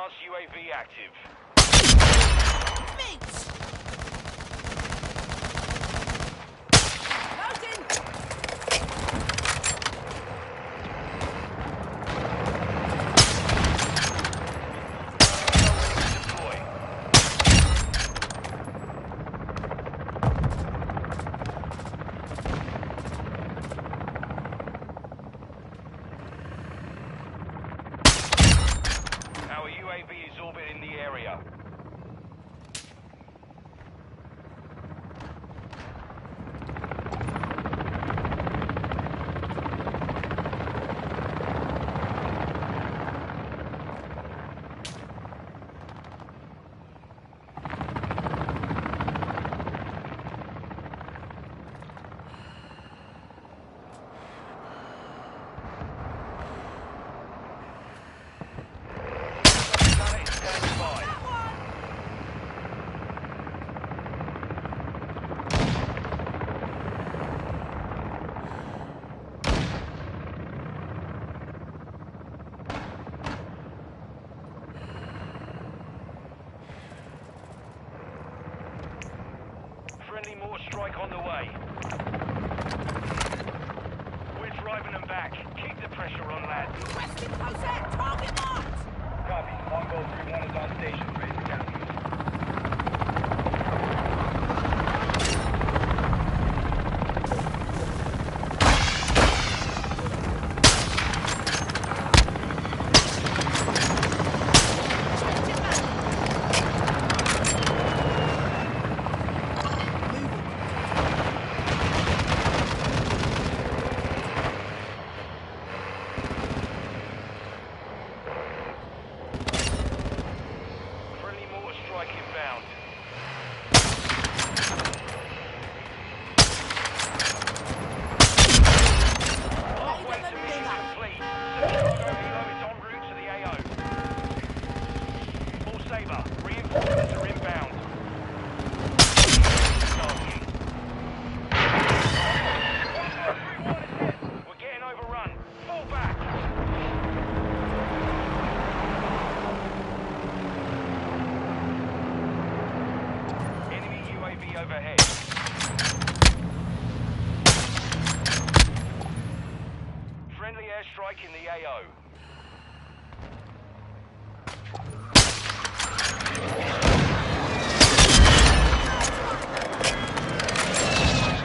advanced UAV active. Mince! Loading! Our UAV is orbiting the area. Friendly mortar strike on the way. We're driving them back. Keep the pressure on, lads. Requesting close air! Target marked! Copy. Longbow 3-1 is on station. Ready to capture. Friendly mortar strike inbound. Halfway to mission complete. Chicago Hilo is en route to the AO. All Sabre, reinforcements are inbound. We're getting overrun. Fall back. Enemy UAV overhead. Friendly airstrike in the AO.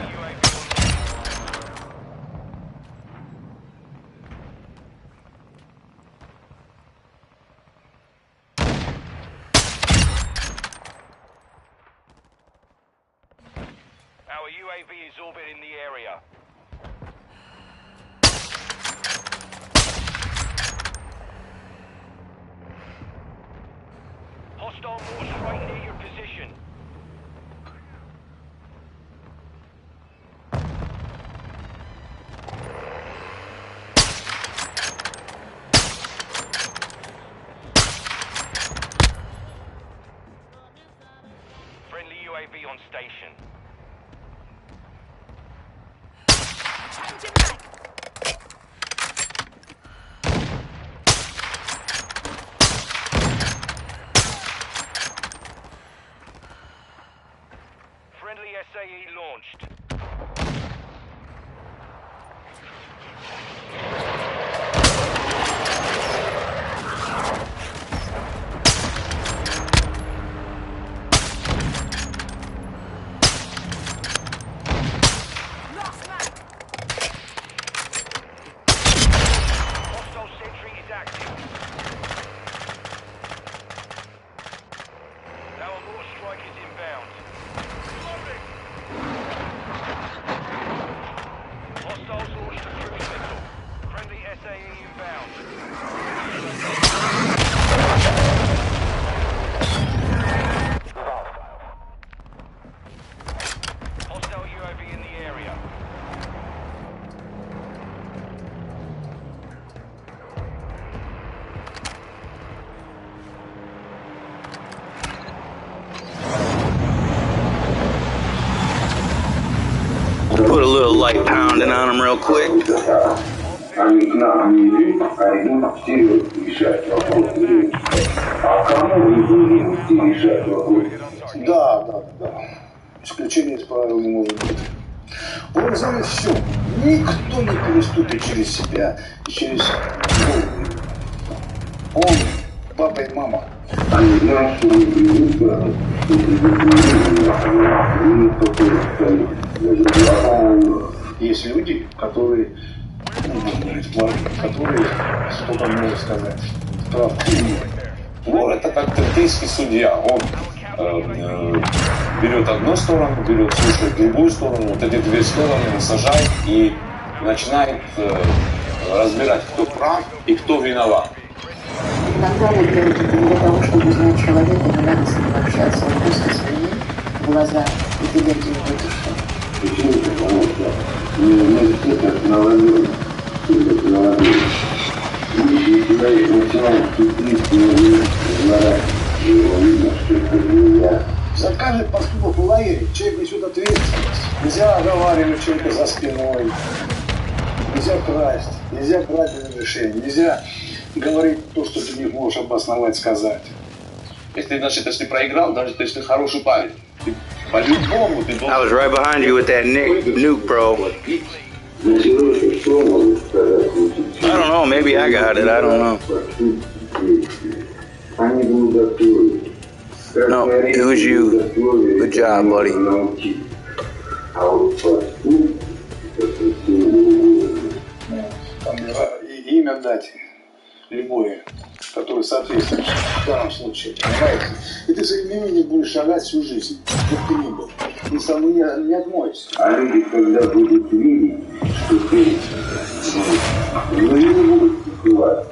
UAV Our UAV is orbiting the area. Hostile mortar strike near your position. Friendly UAV on station. Changing back! Friendly SAE launched. Lost mag! Hostile sentry is active. Our mortar strike is inbound. Hostiles launched a cruise missile. Friendly SAE inbound. Hostile UAV in the area. Put a little light pounding on them real quick. I mean, no, I mean, I didn't do you shut your А кому вы будете решать вопрос? Да. Исключение из правил не может быть. Он знает все. Никто не переступит через себя и через голову. Он, папа и мама. Они знают, что вы привыкли, есть люди, которые что-то могут сказать. Правда. Вор — это как третейский судья. Он берет одну сторону, слушает другую сторону, вот эти две стороны он сажает и начинает разбирать, кто прав и кто виноват. Иногда вы делаете это для того, чтобы узнать человека, не надо с ним общаться, он просто взгляни в глаза, и ты дадим это что. Почему? Потому что университет наложил. Если человек начинает хитрить, его видно, что это нельзя. За каждый поступок в лагере человек несет ответственность. Нельзя оговаривать человека за спиной. Нельзя красть, нельзя брать разрешение, нельзя говорить то, что ты не можешь обосновать, сказать. Если проиграл, даже если хороший парень, ты по-любому ты должен... I was right behind you with that nuke, bro. I don't know, maybe I got it, I don't know. No, it was you. Good job, buddy. Имя дать любое, которое соответствует в данном случае, понимаете? И ты своим именем будешь шагать всю жизнь, как ты ни был. Ты сам не отмоешься. А люди, когда будут видеть, что ты не будут скрывать.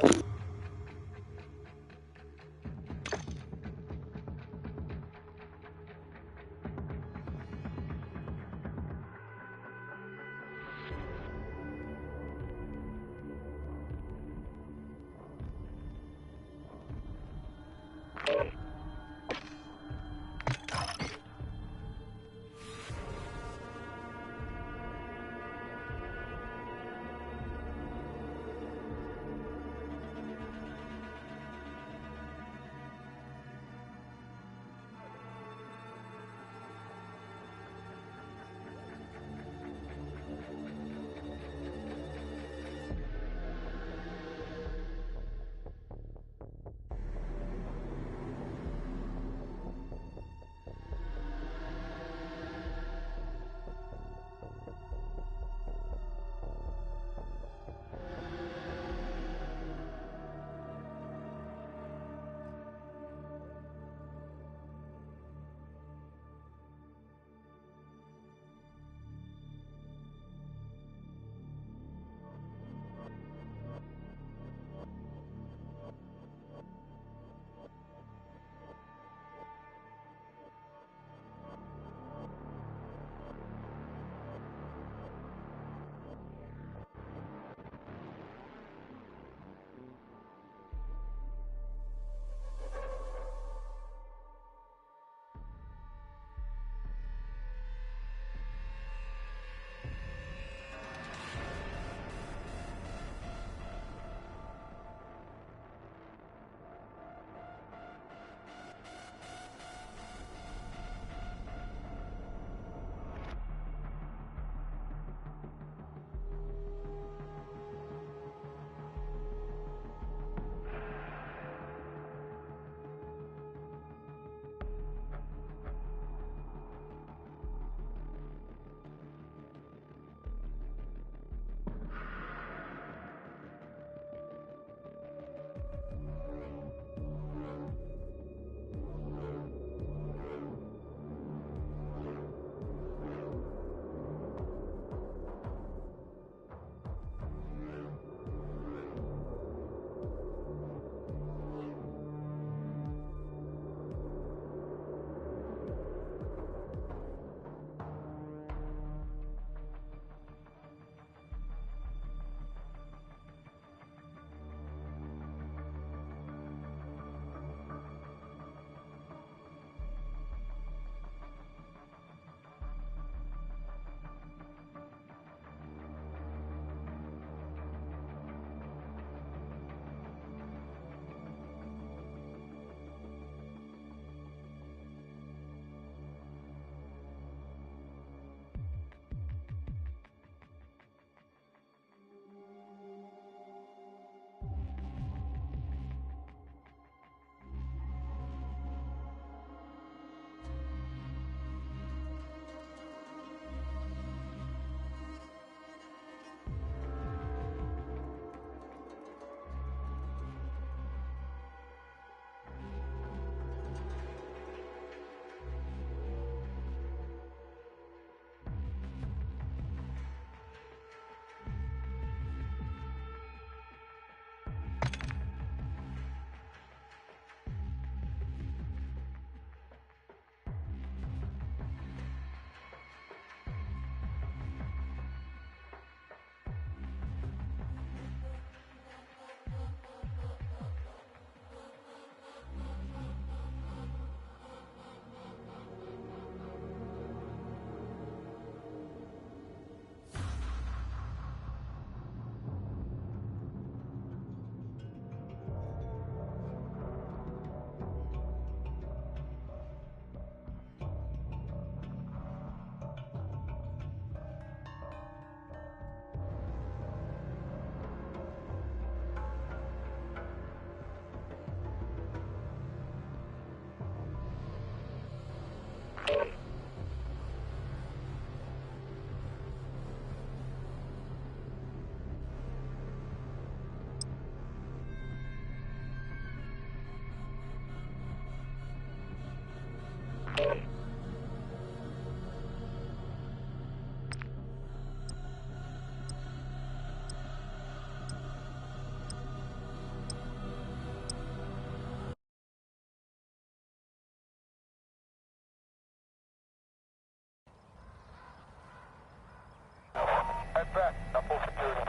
back. I'm full security.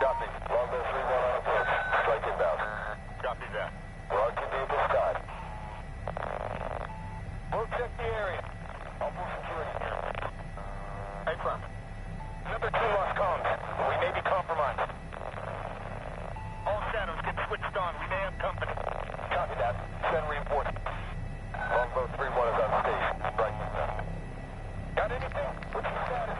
Copy. Longbow 3-1 on approach. Strike inbound. Copy that. ROCKIN in the sky. We'll check the area. I'm full security here. Hey, front. Number 2 lost comms. We may be compromised. All shadows get switched on. We may have company. Copy that. Send reinforcements. Longbow 3-1 is on station. Strike inbound. Got anything? What's the status?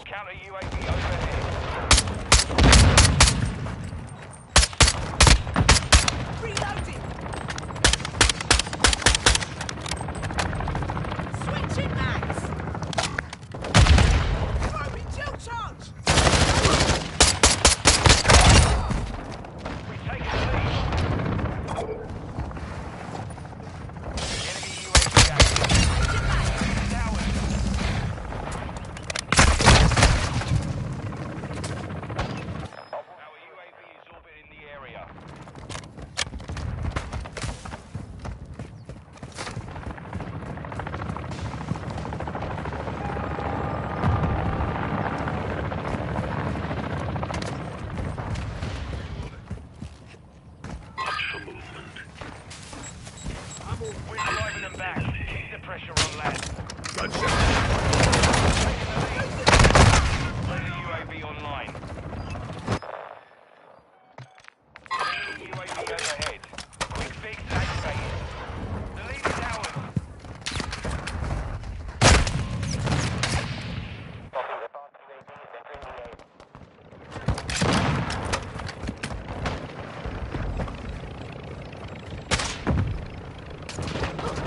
Counter UAV overhead. Reloading. Switching mags. Throwing chill charge. We take the lead. Enemy UAV active. It's ours. Our UAV is orbiting the area. We're driving them back. Keep the pressure on land. Taking the lead. Friendly UAV online. Enemy UAV overhead. Quick fix activated. The lead is ours.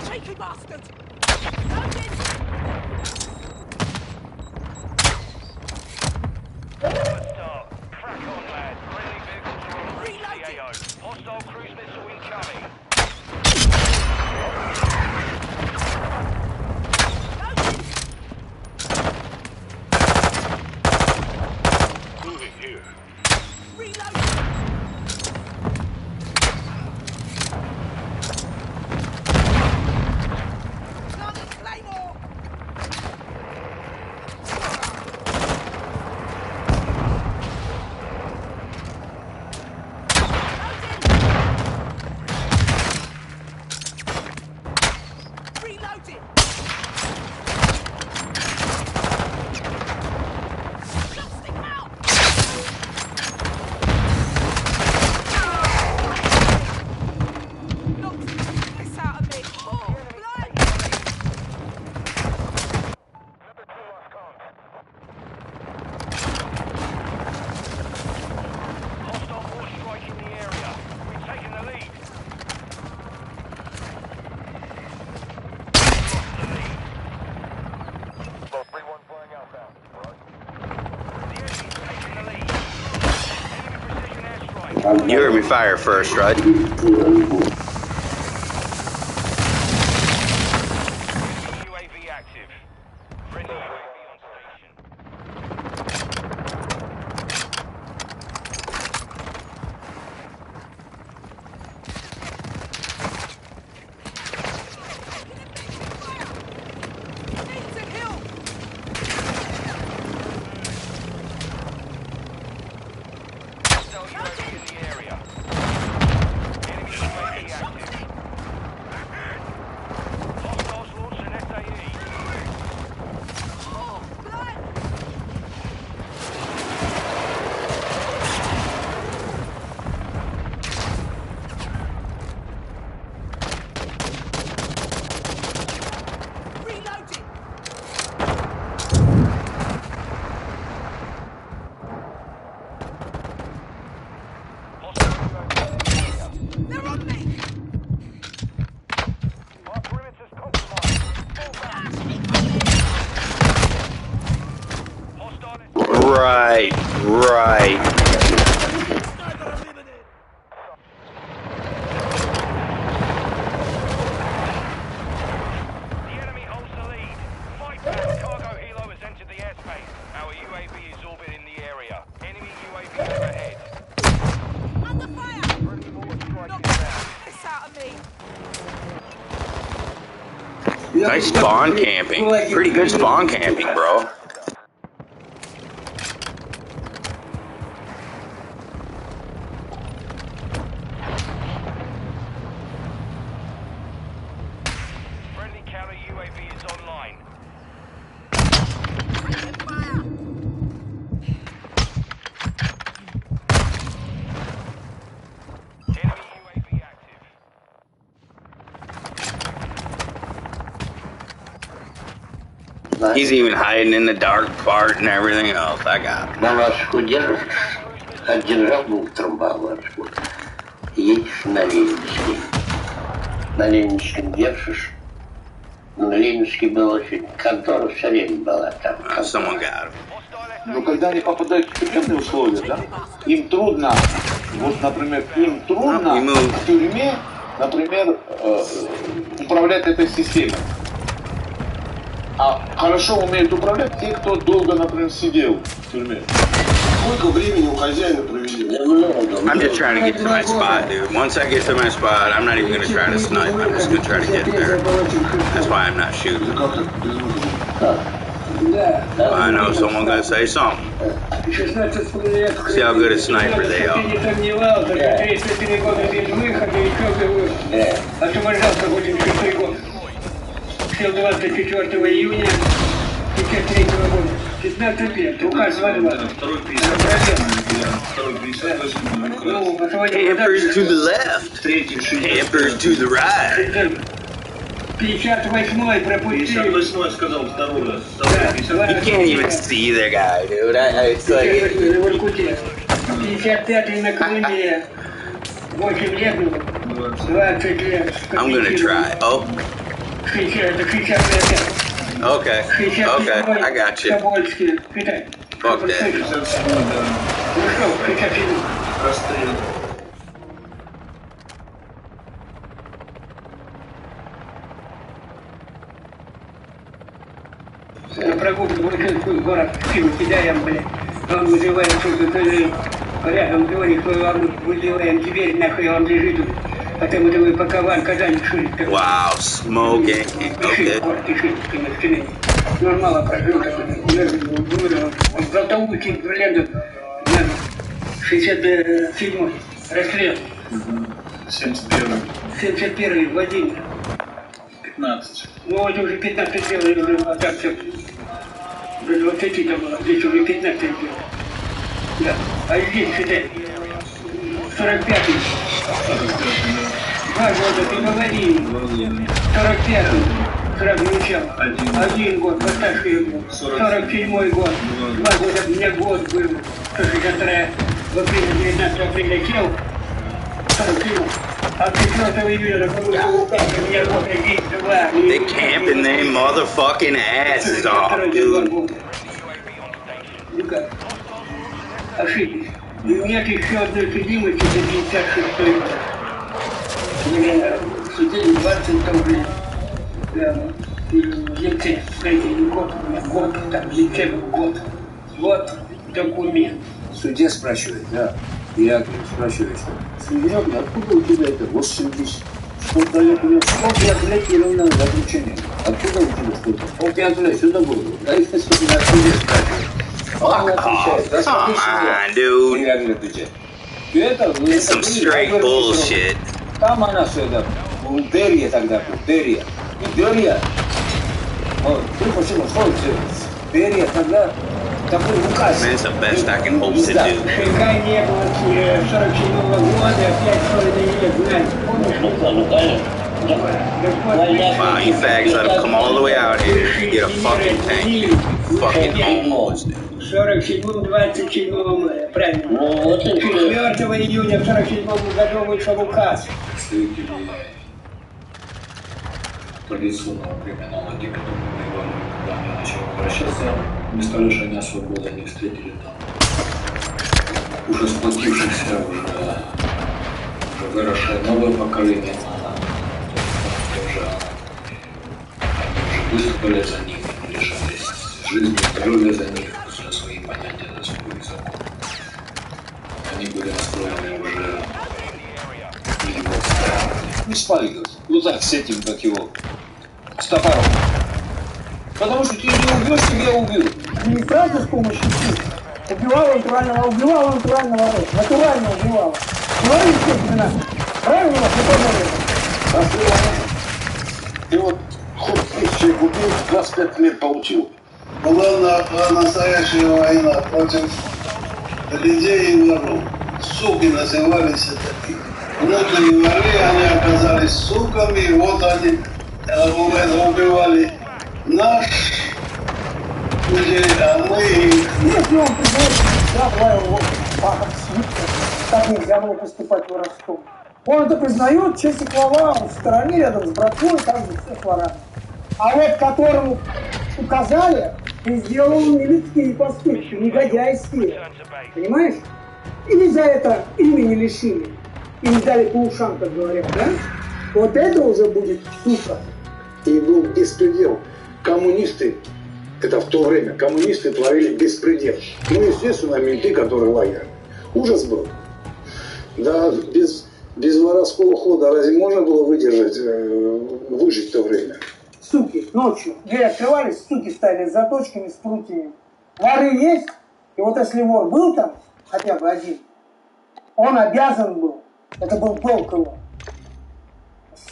Cheeky bastard. Loading. Good start. Crack on, lad. Friendly vehicles are on route to the Reloading. AO. Hostile You heard me fire first, right? UAV active. Friendly UAV on station. Need to heal. Hostile UAV in the area. Enemy UAV active. Hostiles launched an SAE. Oh, blood. Reloading. Hostile UAV in the area. They're on me. Our perimeter's compromised. Fall back. Hostile Right, right. The enemy holds the lead. Fight back. Cargo helo has entered the airspace. Our UAV is orbiting the area. Enemy UAV overhead. Under fire. Friendly mortar strike Knock inbound. the piss out of me. Nice spawn camping. Pretty good spawn camping, bro. Friendly counter UAV is online. Fire. Enemy UAV active. He's even hiding in the dark part and everything else. I got him. Малашку держишь? Отдержал утром балашку. Едешь на Ленинский. На Ленинском держишь. На Ленинске была очень контора все время была там. Someone got him. Но когда они попадают в тюремные условия, да, им трудно, вот, например, им трудно в тюрьме, например, управлять этой системой. А хорошо умеют управлять те, кто долго, например, сидел в тюрьме. Сколько времени у хозяина провели? I'm just trying to get to my spot, dude. Once I get to my spot, I'm not even going to try to snipe. I'm just going to try to get there. That's why I'm not shooting. I know someone's going to say something. See how good a sniper they are. Сел 24 июня 1953 года. 15 лет. Указ Вальва. Campers to the left. Campers to the right. 58-й пропустили. 58-й сказал второй раз. You can't even see the guy, dude. It's like... В Иркуте. 55-й на Колыме. 8 лет, 20 лет. I'm gonna try. Oh, 60 лет. okay. Okay, I got you. Тобольский. Китай. Fuck that. Ну что, 67. Расстрел. На прогулке в Воронцовский город фильм кидаем, блядь. Он вызывает что-то рядом дворик, вызываем дверь, нахуй он лежит. Потом мы пока ван Казань шли. Wow, smoking. Okay. Нормально прожил такой. Золотоухий бриллиант. 67-й расстрел. 71-й. 71-й Владимир. 15. Ну вот уже 15 лет, а так все. До 20 там было, здесь уже 15 лет. Да. А здесь, считай, 45-й. 2 года ты говори. 45-й. Сразу начал. 1 год, постарше его. 47-й год. 2 года, у меня год был. 162 в апреле, 19 апреля сел. 47. А 4 июля получил указ, у меня год, 2. They camping their motherfucking asses off, dude. Ну-ка. Ошиблись. И нет еще одной судимости за 56-й год. Меня судили 20 там, в лице, не год, у меня год, там в лице был год. Вот документ. В суде спрашивает, да. Я спрашиваю, что судья, откуда у тебя это 80? Что дает мне 105 лет неравного заключения? Откуда у тебя что-то? 105 лет, что такое? Да их на суде спрашивают. Он отвечает, да смотри, судья. Я говорю, отвечает. It's some straight bullshit. Там она все это, Берия тогда, Берия. И Берия. Вот, ты почему, что это? Берия тогда такой указ. Man, it's the best I can hope to do. Шика не было 47-го года, 5,5 лет, знаешь, помнишь? Wow, you fags let him come all the way out here and get a fucking tank. You fucking homos, dude. В 47-м, 27 мая, правильно. 4 июня в 47-м году вышел указ. Представители традиционного криминала, те, которые воевали, когда они начали возвращаться, места лишения свободы, они встретили там уже сплотившихся, уже выросшее новое поколение. Они уже выступали за них, они лишались жизни, здоровья за них, за свои понятия, за свой закон. Они были настроены уже Не спали, говорит. Ну так, с этим, как его, с топором. Потому что ты не убьешь, тебя убьют. Администрация с помощью сил убивала натурального рода. Натурально убивала. Говорили, естественно. Правильно, не Ты вот хоть 1000 купил, 25 лет получил. Была настоящая война против людей и воров. Суки назывались это. Внутренние воры, они оказались суками, и вот они убивали наш людей, а мы их. Если он признает, что была его пахом свитка, так нельзя было поступать воровством. Он это признает, честь и хвала, он в стороне рядом с братвой, так же всех ворами. А вот которому указали, ты сделал нелюдские поступки, негодяйские. Понимаешь? И за это имени лишили. И не дали по ушам, как говорят, да? Вот это уже будет сука. И был беспредел. Коммунисты, это в то время, коммунисты творили беспредел. Ну, естественно, менты, которые лагерь. Ужас был. Да, без воровского хода разве можно было выжить в то время? Суки, ночью двери открывались, суки стояли с заточками, с прутьями. Воры есть, и вот если вор был там, хотя бы один, он обязан был, это был долг его,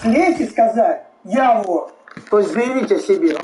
слезть и сказать, я вор, то есть заявить о себе.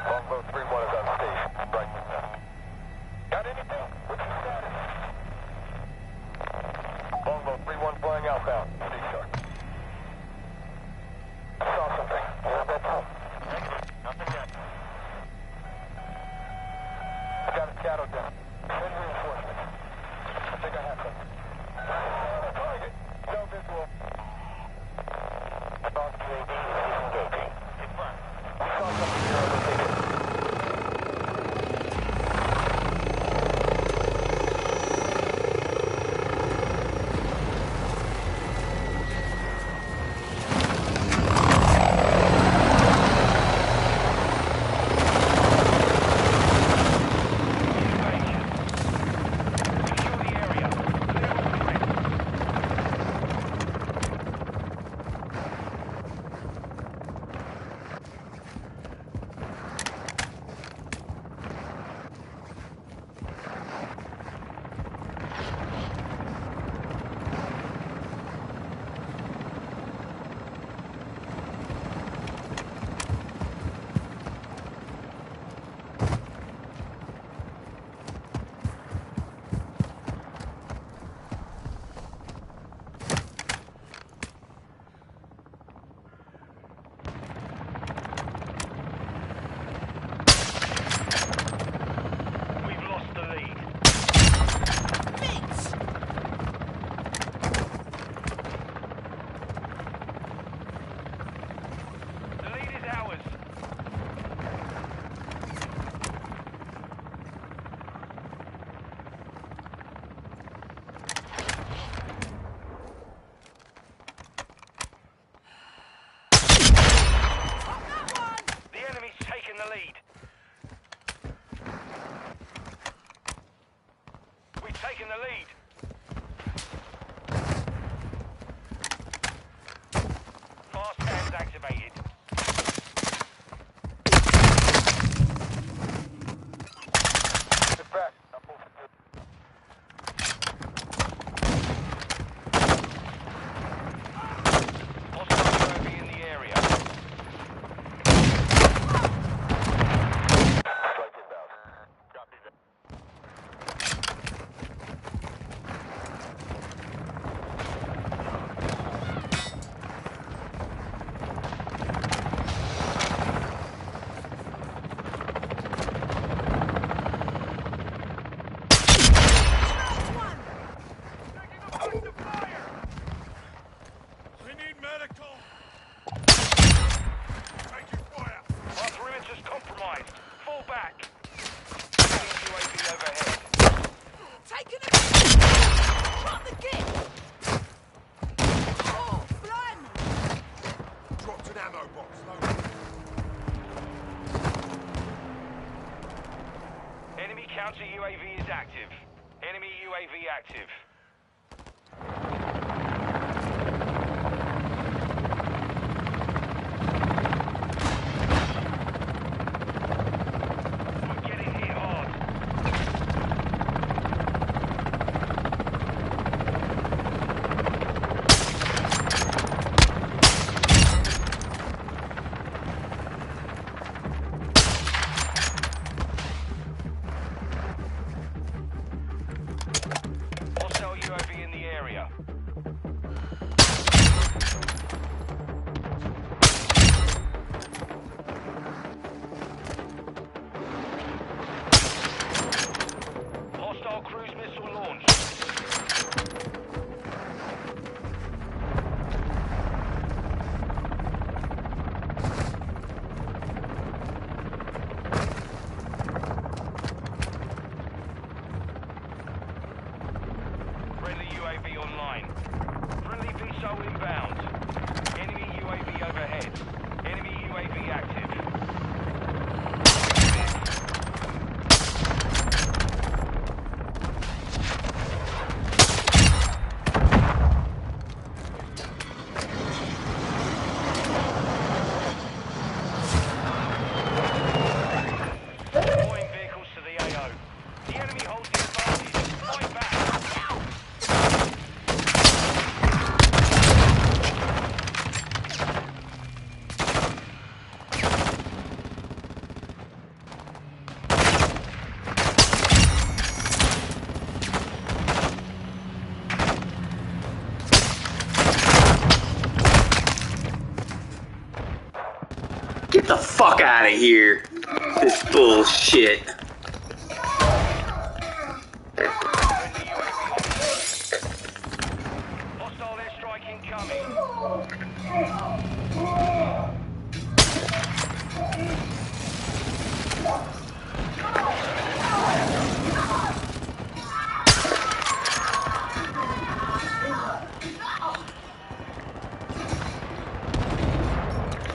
Longbow 3-1 is on station. Right now. Got anything? What's your status? Longbow 3-1 flying outbound. Stay sharp. I saw something. You have that too? Nothing yet. I got a shadow down. Send reinforcements. I think I have something. Target. No visual. Boss UAV is disengaging. Confirmed. We saw something here on the ticket. Taking the lead. Fast hands activated. Get back. I'm moving through. Hostile UAV in the area. Strike inbound. Copy that. Our perimeter's compromised. Fall back. UAV overhead. Taking it! Drop the git! Oh, blimey! Dropped an ammo box. Enemy counter UAV is active. Enemy UAV active. We're getting hit hard. Hostile Get the fuck out of here. This bullshit. Hostile airstrike incoming.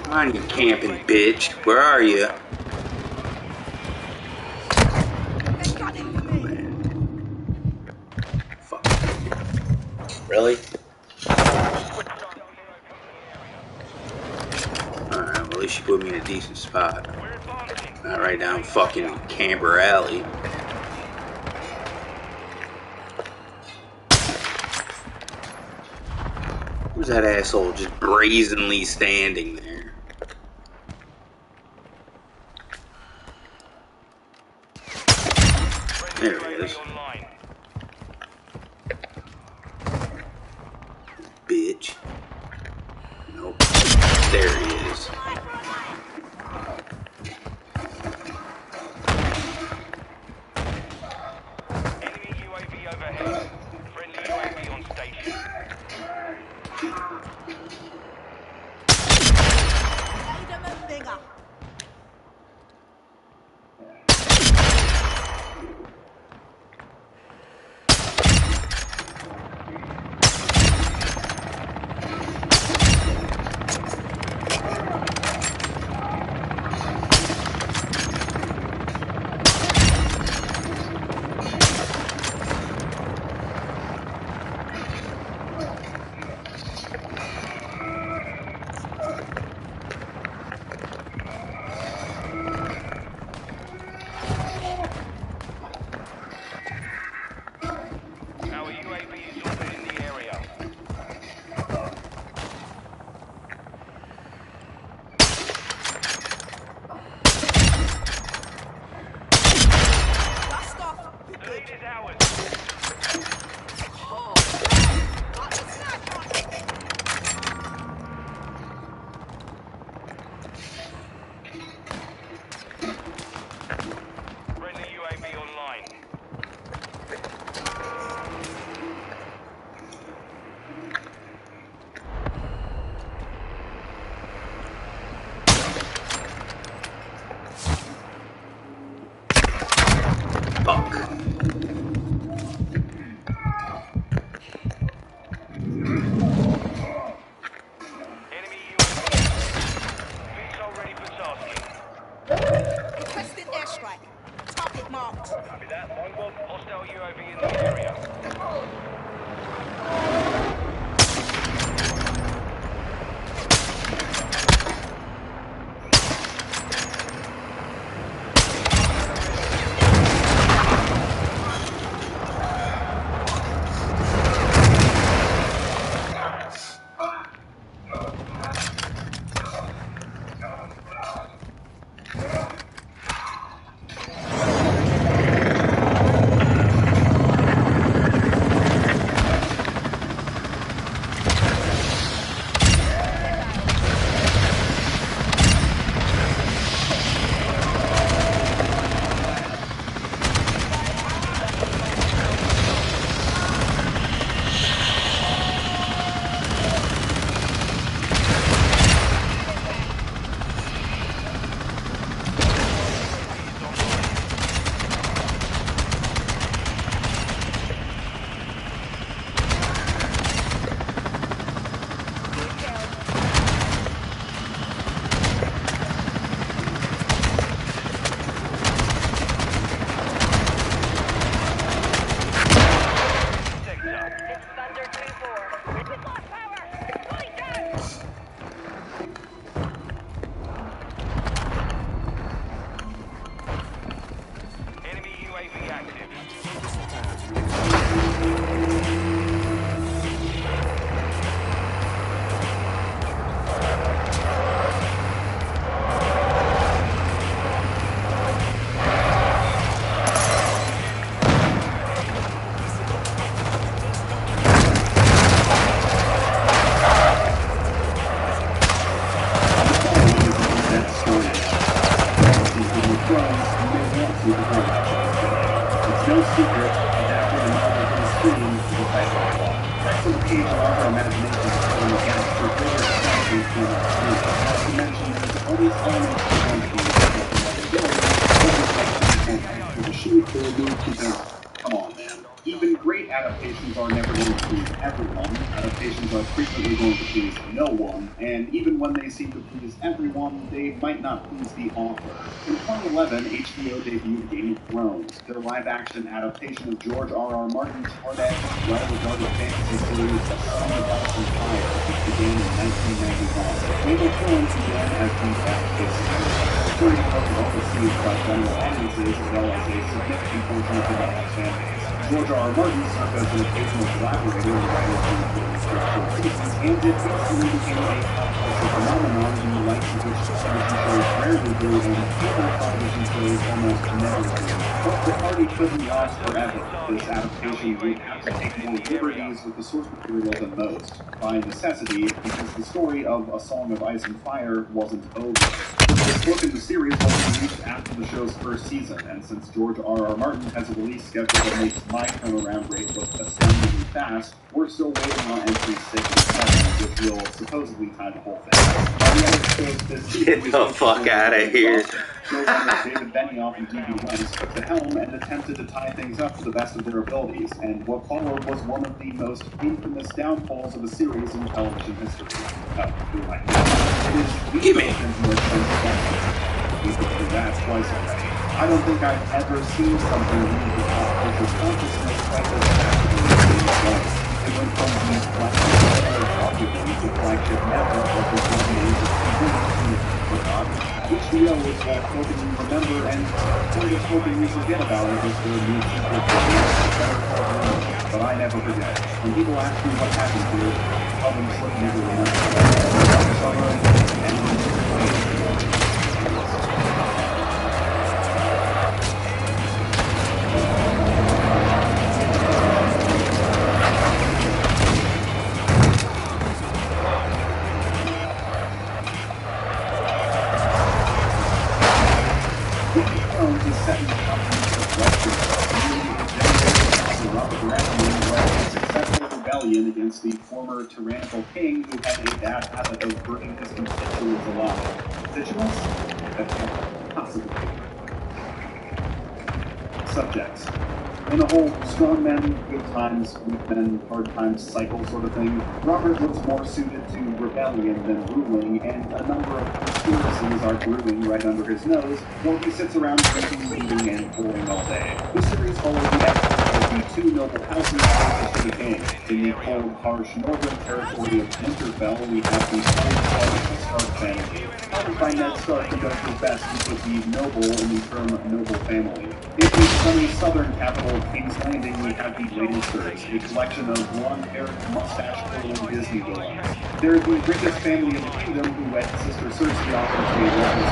Come on, you camping bitch. Where are you? They're gunning for me. Fuck. Really? Alright, well, at least you put me in a decent spot. We're advancing. Not right down fucking Camber Alley. Who's that asshole just brazenly standing there? There he is. Online. Bitch. Nope. There he is. Enemy UAV overhead. Friendly UAV on station. Made them a binger. Our UAV is orbiting the area. Dust off. The lead is ours. Oh, got the sniper. Friendly UAV online. Fuck. Enemy UAV. VTOL ready for tasking. Requesting airstrike. Target marked. Copy that. Longbow. Hostile UAV in the area. to the format show today. It's no secret, adapting a novel to the screen is a type of law. Text on the page allows our imagination to fill in the gaps for greater extent than seen on screen. Not to mention, there's always elements of one thing that make another game, for the shoot or a move because, come on, man. Even great adaptations are never going to please everyone. Adaptations are frequently going to please no one, and even when they seem to please everyone, they might not please the author. In 2011, HBO debuted Game of Thrones, their live-action adaptation of George R.R. Martin's hard-edged, well-regarded fantasy series A Song of Ice and Fire, which began in 1991. Game of Thrones began as the fast-paced series. The story was well received by general audiences as well as a significant portion of the novel's fan base. George R.R. Martin served as an occasional collaborator in writing the short seasons, and it instantly became a pop culture phenomenon in the likes of which television shows rarely do and cable television shows almost never do. But the party couldn't last forever. This adaptation would have to take more liberties with the source material than most, by necessity, because the story of A Song of Ice and Fire wasn't over. This book in the series was released after the show's first season, and since George R.R. Martin has a release schedule that makes my turnaround rate look astoundingly fast, we're still waiting on entries 6 and 7, which will supposedly tie the whole thing. Get the fuck out of here. Showrunners David Benioff and D.B. Weiss took the helm and attempted to tie things up to the best of their abilities, and what followed was one of the most infamous downfalls of a series in television history. Give me. That twice already. I don't think I've ever seen something leave the pop culture consciousness quite as fast. It went from these flagship to flagship network representing the age of TV to HBO is hoping you remember and kind of hoping you forget about it as their new sequel to Better Call Saul. But I never forget. When people ask me what happened here, tell them what you never remember. Against the former tyrannical king who had a bad habit of burning his constituents alive. Constituents? That's not possible. Subjects. In a whole strong men, good times, weak men, hard times cycle sort of thing, Robert looks more suited to rebellion than ruling, and a number of conspiracies are brewing right under his nose, while he sits around drinking, eating, and pouring all day. The series follows the efforts of the two noble houses of the king. In the cold, harsh northern territory of Winterfell, we have the cold, Stark family. Founded by Ned Stark, who does his best to put the noble in the term noble family. In the sunny southern capital of King's Landing, we have the Lannisters, a collection of blonde-haired, mustache-twirling Disney villains. They're the richest family in the kingdom who wed Sister Cersei off into a local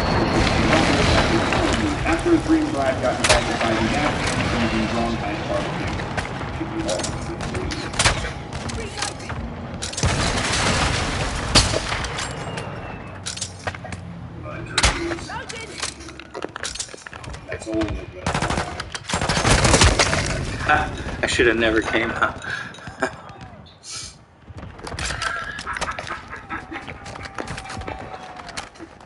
after his dream bride got invited by the Africans in the Rawhide barbecue. That's all good. I should have never came out.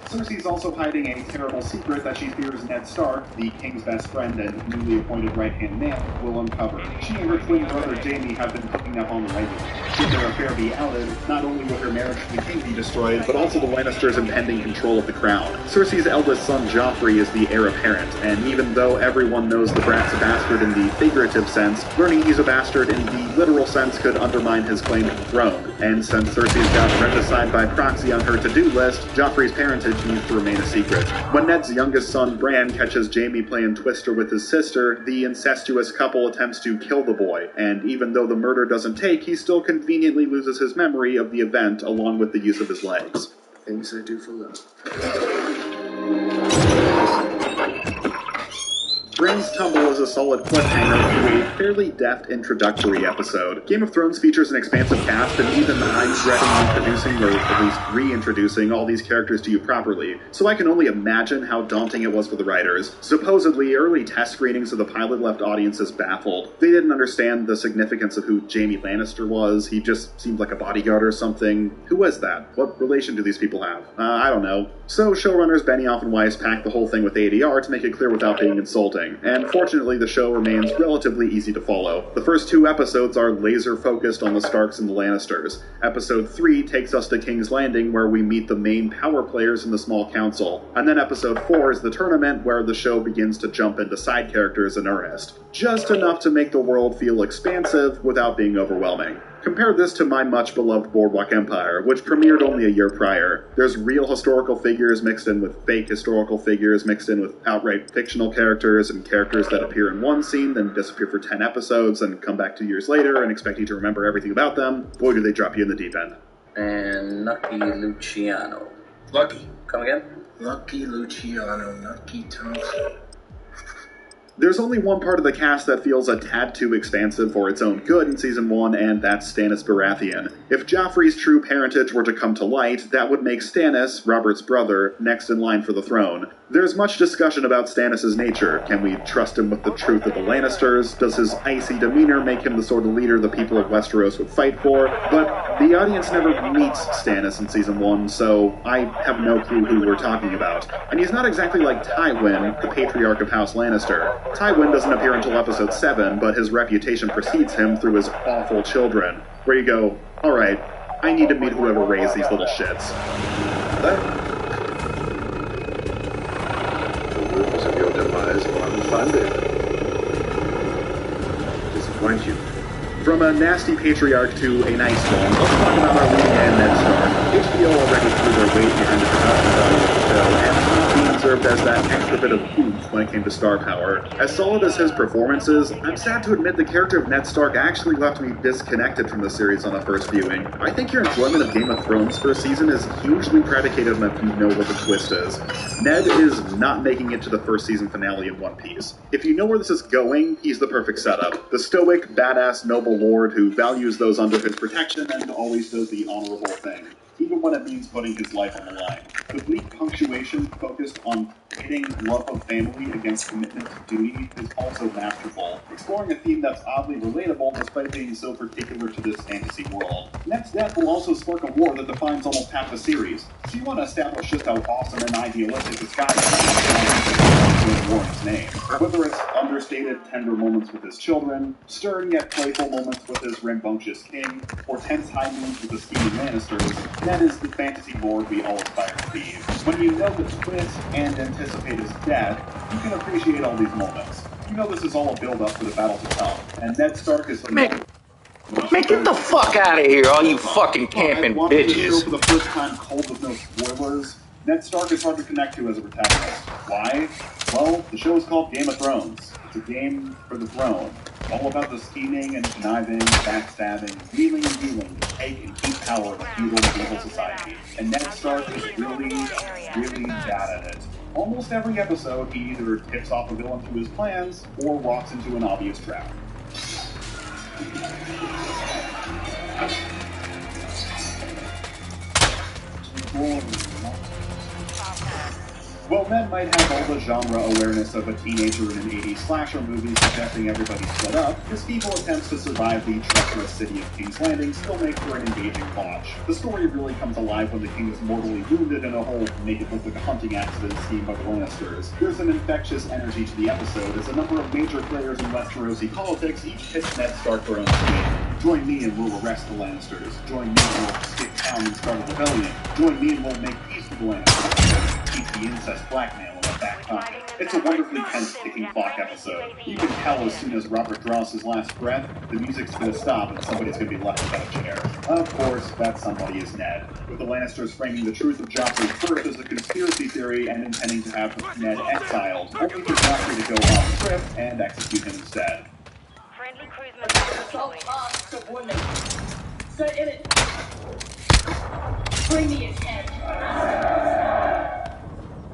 Cersei's also hiding a terrible secret that she fears Ned Stark, the king's best friend and newly appointed right-hand man, will uncover. She and her twin brother Jaime have been hooking up on the regular. Should their affair be outed, not only will her marriage to the king be destroyed, but also the Lannisters' impending control of the crown. Cersei's eldest son Joffrey is the heir apparent, and even though everyone knows the brat's a bastard in the figurative sense, learning he's a bastard in the literal sense could undermine his claim to the throne. And since Cersei's got regicide by proxy on her to-do list, Joffrey's parentage needs to remain a secret. When Ned's youngest son Bran catches Jaime playing Twister with his sister, the incestuous couple attempts to kill the boy, and even though the murder doesn't take, he still conveniently loses his memory of the event along with the use of his legs. Things I do for love. Brains Tumble is a solid cliffhanger to a fairly deft introductory episode. Game of Thrones features an expansive cast, and even I'm dreading introducing, or at least reintroducing, all these characters to you properly, so I can only imagine how daunting it was for the writers. Supposedly, early test screenings of the pilot left audiences baffled. They didn't understand the significance of who Jaime Lannister was. He just seemed like a bodyguard or something. Who was that? What relation do these people have? I don't know. So showrunners Benioff and Weiss packed the whole thing with ADR to make it clear without being insulting, and fortunately the show remains relatively easy to follow. The first 2 episodes are laser focused on the Starks and the Lannisters. Episode 3 takes us to King's Landing, where we meet the main power players in the small council, and then episode 4 is the tournament, where the show begins to jump into side characters in earnest. Just enough to make the world feel expansive without being overwhelming. Compare this to my much-beloved Boardwalk Empire, which premiered only a year prior. There's real historical figures mixed in with fake historical figures, mixed in with outright fictional characters, and characters that appear in one scene, then disappear for 10 episodes, and come back 2 years later and expect you to remember everything about them. Boy, do they drop you in the deep end. And Nucky Luciano. Lucky. Come again? Lucky Luciano, Nucky Thompson. There's only one part of the cast that feels a tad too expansive for its own good in Season 1, and that's Stannis Baratheon. If Joffrey's true parentage were to come to light, that would make Stannis, Robert's brother, next in line for the throne. There's much discussion about Stannis' nature. Can we trust him with the truth of the Lannisters? Does his icy demeanor make him the sort of leader the people of Westeros would fight for? But the audience never meets Stannis in Season 1, so I have no clue who we're talking about. And he's not exactly like Tywin, the patriarch of House Lannister. Tywin doesn't appear until episode 7, but his reputation precedes him through his awful children. Where you go, alright, I need to meet whoever raised these little shits. The rumors of your demise are unfounded. Disappoint you. From a nasty patriarch to a nice one, let's talk about our leading man, Ned Stark. HBO already threw their weight behind the production value of the show, and it's not being served as that extra bit of oomph when it came to star power. As solid as his performance is, I'm sad to admit the character of Ned Stark actually left me disconnected from the series on a first viewing. I think your enjoyment of Game of Thrones first season is hugely predicated on if you know what the twist is. Ned is not making it to the first season finale in one piece. If you know where this is going, he's the perfect setup. The stoic, badass, noble lord who values those under his protection and always does the honorable thing, even when it means putting his life on the line. The bleak punctuation focused on pitting love of family against commitment to duty is also masterful, exploring a theme that's oddly relatable despite being so particular to this fantasy world. Ned's death will also spark a war that defines almost half the series, so you want to establish just how awesome and idealistic this guy is in Warren's name. Whether it's understated, tender moments with his children, stern yet playful moments with his rambunctious king, or tense high moves with the scheming Lannisters, Ned is the fantasy lord we all aspire to be. When you know the twist and anticipate his death, you can appreciate all these moments. You know this is all a build-up for the battle to come, and Ned Stark is the Man, get the fuck out of here, all you fucking camping bitches. For the first time cold with no spoilers, Ned Stark is hard to connect to as a protagonist. Why? Well, the show is called Game of Thrones. It's a game for the throne. All about the scheming and conniving, backstabbing, wheeling and dealing to take and keep power in feudal medieval society. And Ned Stark is really bad at it. Almost every episode, he either tips off a villain through his plans, or walks into an obvious trap. While Ned might have all the genre awareness of a teenager in an 80s slasher movie suggesting everybody split up, his feeble attempts to survive the treacherous city of King's Landing still make for an engaging watch. The story really comes alive when the king is mortally wounded in a hole to make it look like a hunting accident schemed by the Lannisters. There's an infectious energy to the episode as a number of major players in Westerosi politics each pitch Ned Stark their own scheme. Join me and we'll arrest the Lannisters. Join me and we'll stick town and start a rebellion. Join me and we'll make peace with the Lannisters. Keep the incest blackmail in the back pocket. It's a wonderfully tense ticking clock episode. You can tell as soon as Robert draws his last breath, the music's gonna stop and somebody's gonna be left without a chair. Of course, that somebody is Ned, with the Lannisters framing the truth of Joffrey's birth as a conspiracy theory and intending to have Ned exiled, only for Joffrey to go off script and execute him instead. Friendly cruise Subordinate. Sir Emmett. Bring me his head.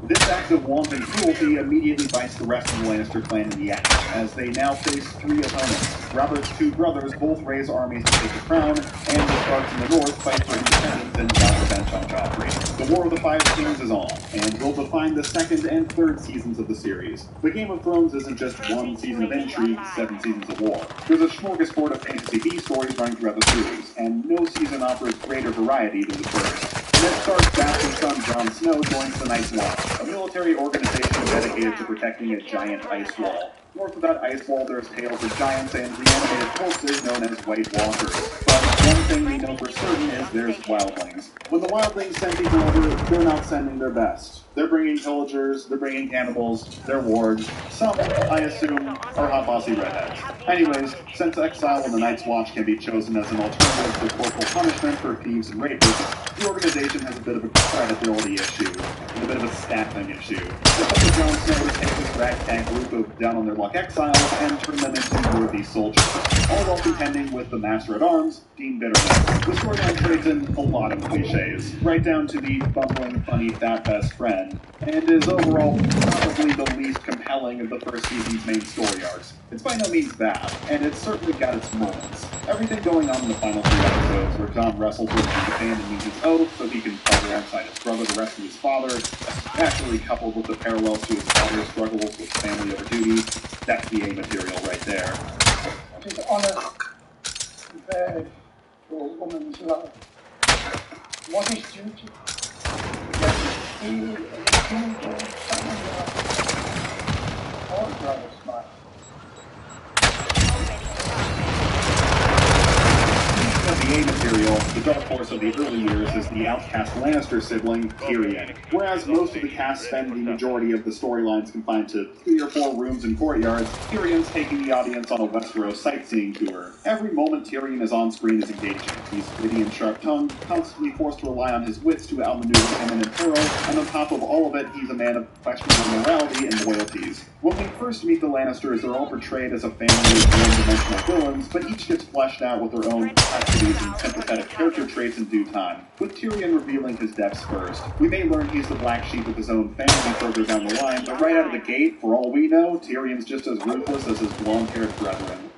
This act of wanton cruelty immediately bites the rest of the Lannister clan in the ass, as they now face 3 opponents. Robert's 2 brothers both raise armies to take the crown, and the Starks in the north fight for independence and vow revenge on Joffrey. The War of the Five Kings is on, and will define the 2nd and 3rd seasons of the series. But Game of Thrones isn't just 1 season of intrigue, 7 seasons of war. There's a smorgasbord of fantasy B stories running throughout the series, and no season offers greater variety than the first. Ned Stark's bastard son Jon Snow joins the Night's Watch, a military organization dedicated to protecting a giant ice wall. North of that ice wall, there's tales of giants and reanimated corpses known as White Walkers. But one thing we know for certain is there's wildlings. When the wildlings send people over, they're not sending their best. They're bringing pillagers, they're bringing cannibals, they're wargs. Some, I assume, are hot bossy redheads. Anyways, since exile on the Night's Watch can be chosen as an alternative to corporal punishment for thieves and rapists, the organization has a bit of a credibility issue, and a bit of a staffing issue. It's up to Jon Snow to take this ragtag group of down-on-their-luck exiles and turn them into worthy soldiers, all while contending with the Master-at-Arms, Dean Bitterness. The storyline trades in a lot of cliches, right down to the bumbling, funny, fat best friend, and is overall probably the least compelling of the first season's main story arcs. It's by no means bad, and it's certainly got its moments. Everything going on in the final 3 episodes, where Jon wrestles with Japan and meets his oath so he can fight alongside his brother to rescue his father, especially coupled with the parallels to his father's struggles with family over duty, that's the A material right there. It is honest, prepared for a woman's love. What is duty? That is feel a tender son-in-law. All brothers must. The A material, the dark horse of the early years, is the outcast Lannister sibling, Tyrion. Whereas most of the cast spend the majority of the storylines confined to 3 or 4 rooms and courtyards, Tyrion's taking the audience on a Westeros sightseeing tour. Every moment Tyrion is on screen is engaging. He's witty and sharp-tongued, constantly forced to rely on his wits to outmaneuver him and Toro, and on top of all of it, he's a man of questionable morality and loyalties. When we first meet the Lannisters, they're all portrayed as a family of one-dimensional villains, but each gets fleshed out with their own complexities and sympathetic character traits in due time, with Tyrion revealing his depths first. We may learn he's the black sheep of his own family further down the line, but right out of the gate, for all we know, Tyrion's just as ruthless as his blonde-haired brethren.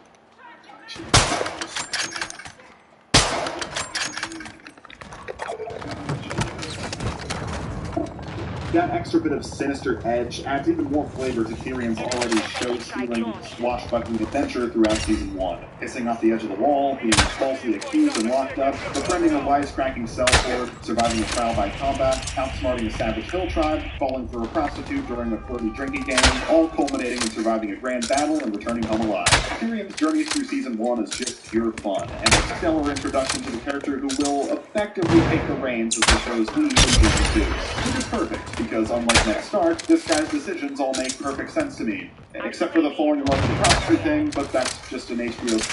That extra bit of sinister edge adds even more flavor to Tyrion's already show-stealing, swashbuckling adventure throughout Season 1. Hissing off the edge of the wall, being falsely accused and locked up, befriending a wisecracking sellsword, surviving a trial by combat, outsmarting a savage hill tribe, falling for a prostitute during a flirty drinking game, all culminating in surviving a grand battle and returning home alive. Tyrion's journey through Season 1 is just pure fun, and a stellar introduction to the character who will effectively take the reins as the show's lead in Season 2. Which is perfect, because unlike Ned Stark, this guy's decisions all make perfect sense to me. Except for the falling in love with the prostitute thing, but that's just an HBO staple.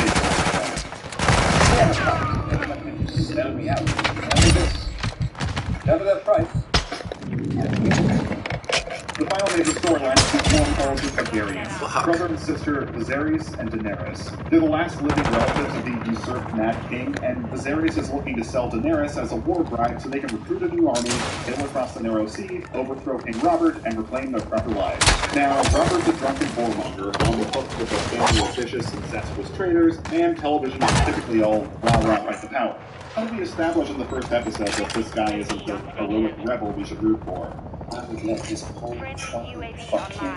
Sell me out. Remember this. Cover that price. The final major storyline is between Charles and Targaryen, brother and sister Viserys and Daenerys. They're the last living relatives of the usurped Mad King, and Viserys is looking to sell Daenerys as a war bride so they can recruit a new army, sail across the Narrow Sea, overthrow King Robert, and reclaim their proper lives. Now, Robert's a drunken whoremonger, on the hook with a family of vicious, incestuous traitors, and television is typically all rah-rah fight the power. How do we establish in the first episode that this guy isn't the heroic rebel we should root for? I would let this whole fucking fuck him.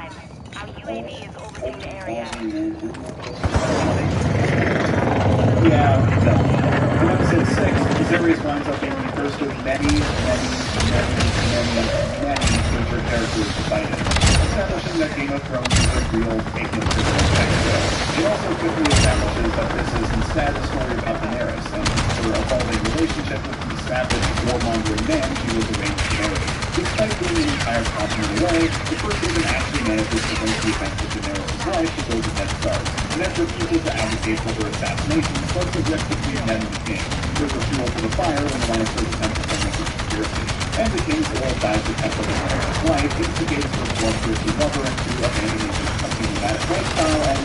Yeah, no. In episode 6, Viserys winds up being the first of many future characters to fight it, establishing that Game of Thrones is a real take-in-for-the-tech show. It also quickly establishes that this is instead a story about Daenerys, and her evolving relationship with the savage, warmongering man she was arranged to marry. Despite being an entire continuity away, the first season actually manages to link the events of Daenerys' life to those of Ned Stark. Ned refuses to advocate for her assassination, but suggests between Ned and the king. There's a fuel for the fire when the Lannisters attempt to make a conspiracy. And the king's oil dies to temper Daenerys' life, instigates her bloodthirsty lover into abandoning his nomadic lifestyle and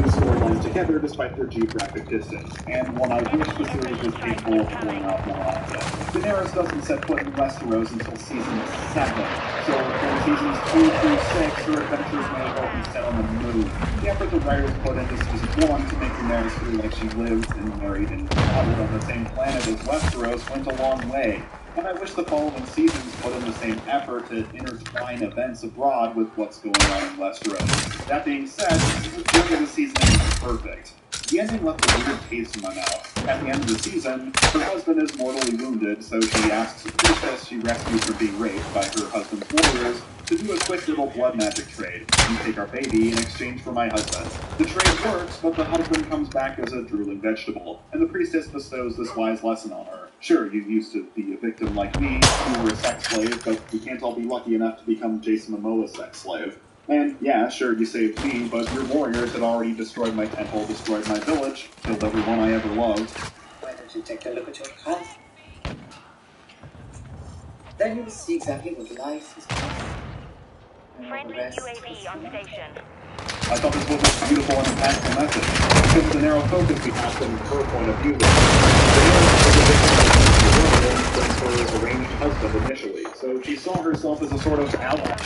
the story blend together despite their geographic distance, and one I wish the series was capable of pulling off more often. Daenerys doesn't set foot in Westeros until season 7, so from seasons 2 through 6, her adventures may well be set on the moon. The effort the writers put into season 1 to make Daenerys feel like she lived and married and traveled on the same planet as Westeros went a long way. And I wish the following seasons put in the same effort to intertwine events abroad with what's going on in Westeros. That being said, none of the season is perfect. The ending left a weird taste in my mouth. At the end of the season, her husband is mortally wounded, so she asks the princess she rescued from being raped by her husband's warriors to do a quick little blood magic trade. You take our baby in exchange for my husband. The trade works, but the husband comes back as a drooling vegetable, and the priestess bestows this wise lesson on her. Sure, you used to be a victim like me, you were a sex slave, but we can't all be lucky enough to become Jason Momoa's sex slave. And yeah, sure, you saved me, but your warriors had already destroyed my temple, destroyed my village, killed everyone I ever loved. Why don't you take a look at your car? Then you'll see exactly what life is like. Friendly UAV on station. I thought this was a beautiful and impactful message. Given the narrow focus we have from her point of view, Daenerys was her arranged husband initially, so she saw herself as a sort of ally.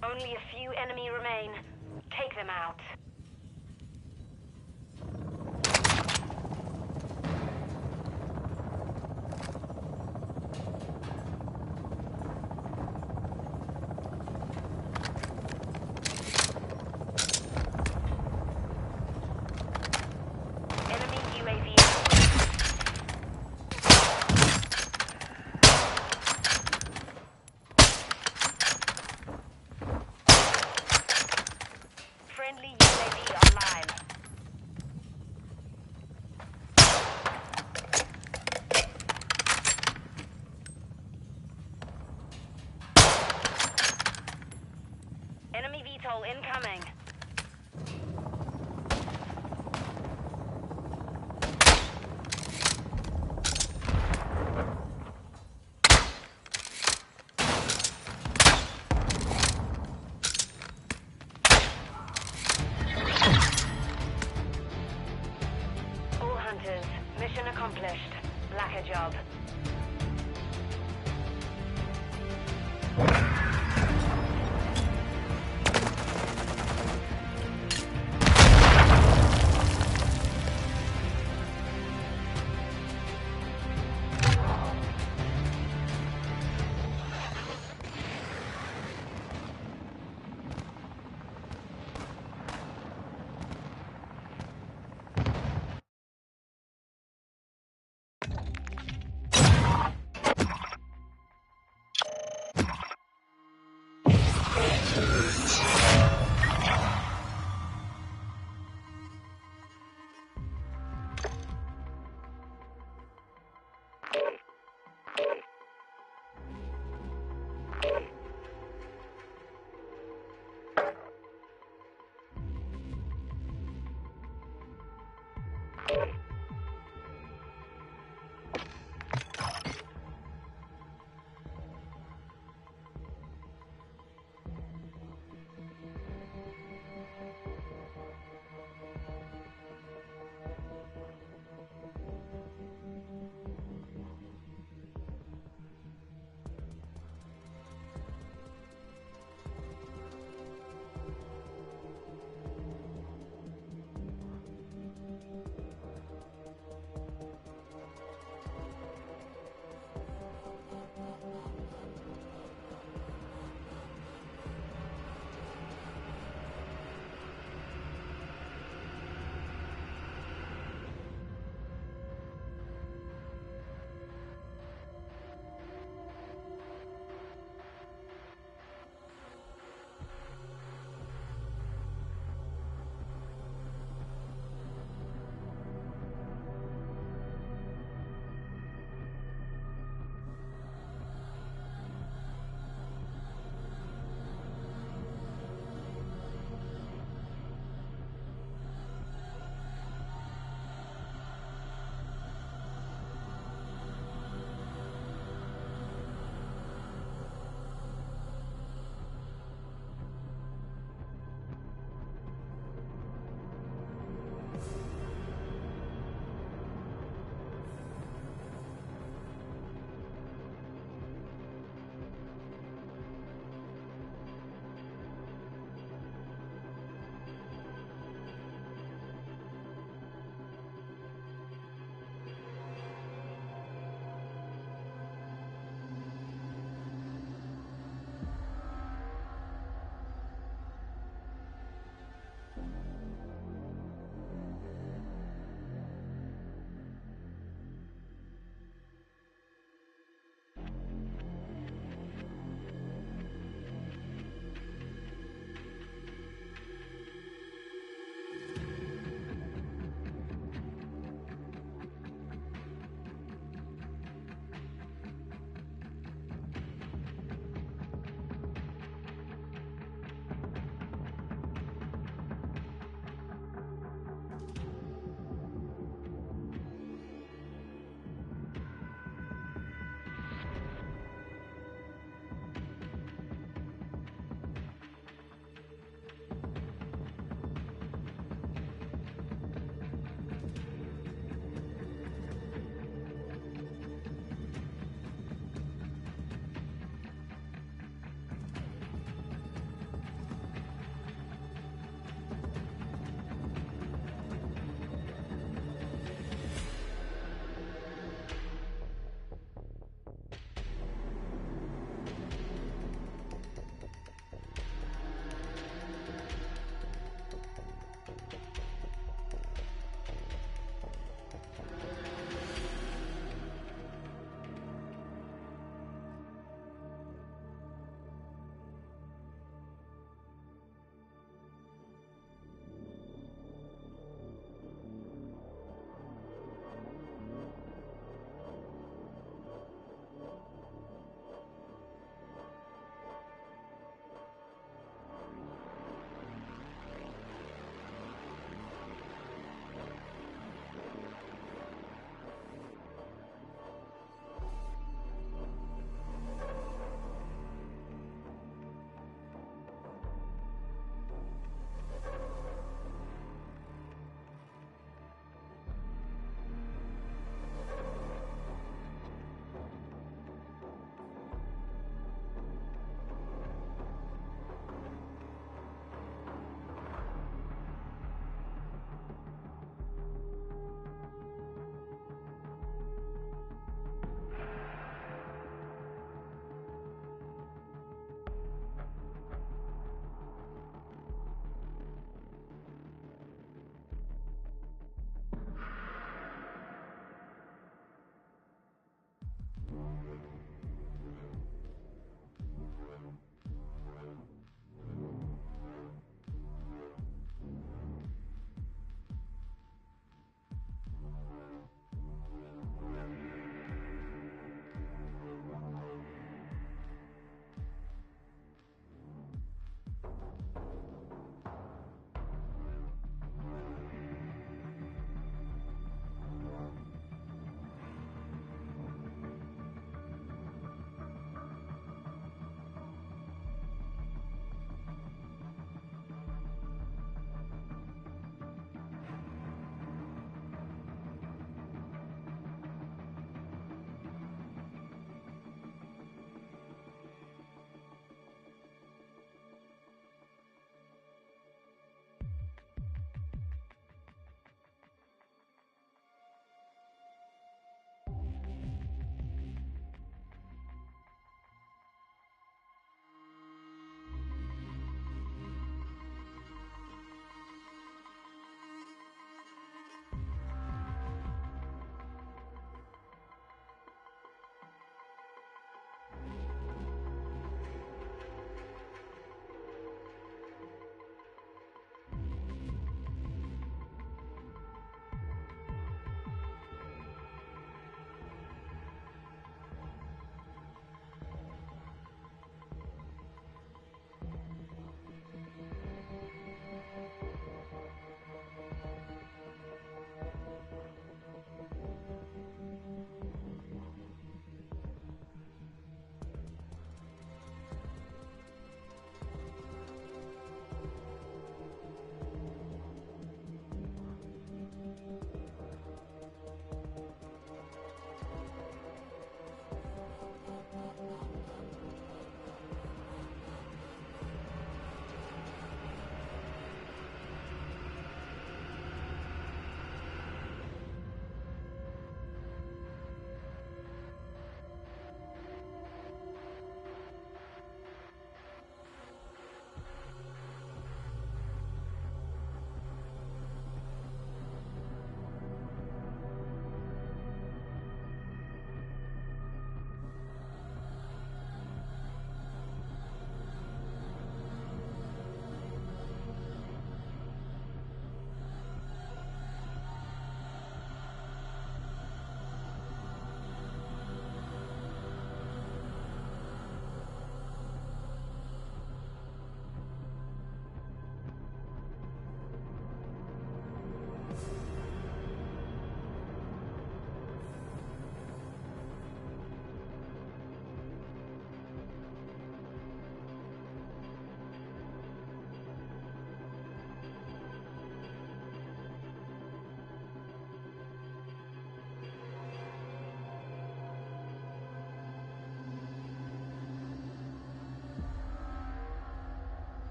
Only a few enemy remain. Take them out. Enemy UAV. Friendly UAV online. Enemy VTOL incoming. All hunters, mission accomplished. Blacker job.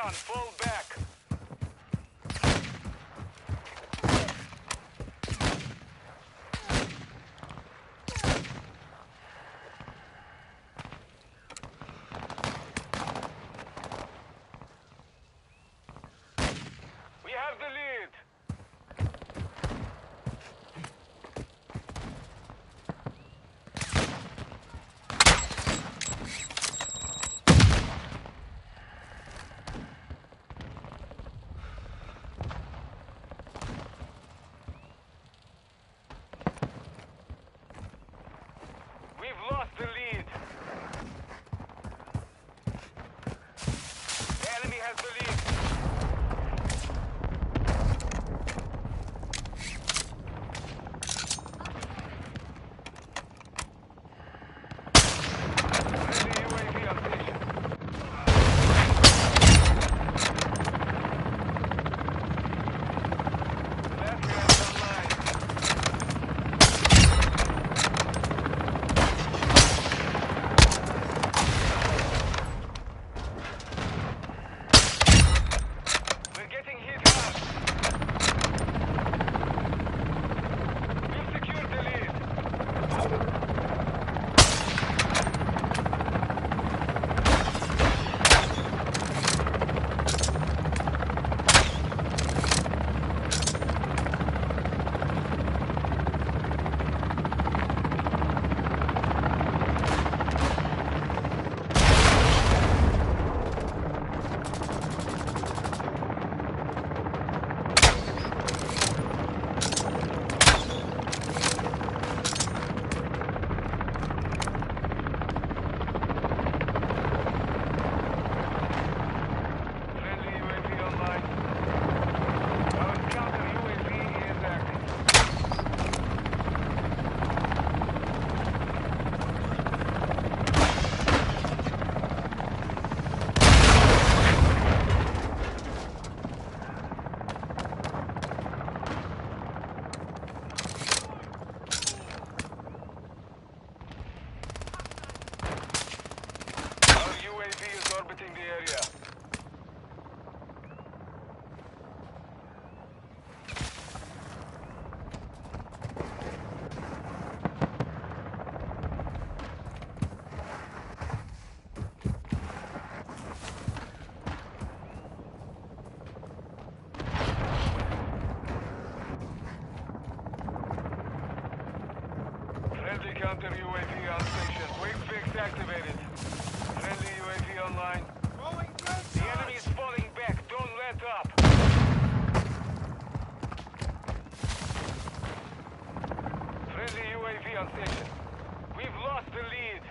done. Fall back. We have the lead. We've lost the lead. The enemy has the lead. Friendly UAV on station. Last round online. We're getting hit hard. We've secured the lead. Friendly UAV online. Our counter UAV is active. Our UAV is orbiting the area. Friendly counter UAV on station. Quick fix activated. Friendly UAV online. The enemy is falling back. Don't let up. Friendly UAV on station. We've lost the lead.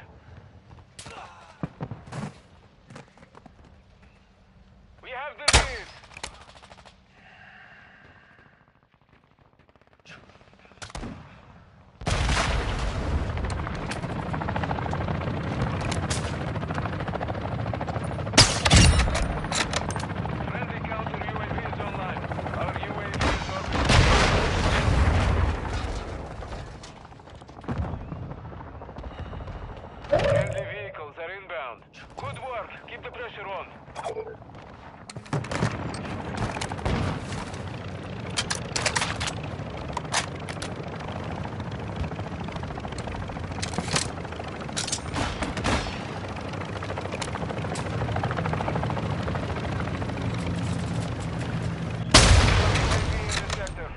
We have the lead. Friendly counter UAV is online. Our UAV is orbiting. Friendly vehicles are inbound. Good work. Keep the pressure on. UAV in the sector.